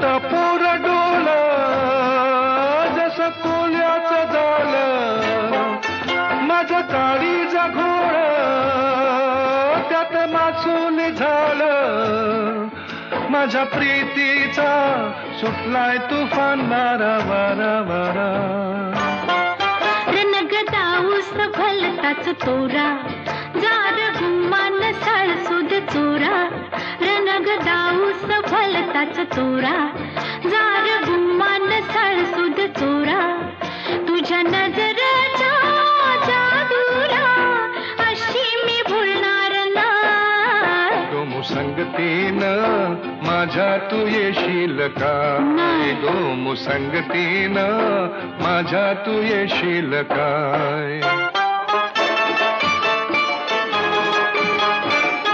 टपोर डोल जसं कोल्याचं झालं, माझं काळीचं घोळ त्यात माचून झालं. माझ्या प्रीतीचा सुटलाय तुफान वारा वारा वारा. रणगदाऊस भलताच तोरा, जार गुमान साळसुद चोरा. रणगदाऊस भलताच तोरा, जार गुमान साळसुद चोरा. तुझ्या नजरेच्या जादूला अशी मी भुलणार नाही. गो संगतीनं माझ्या तू येशील काय, गो संगतीनं माझ्या तू येशील काय.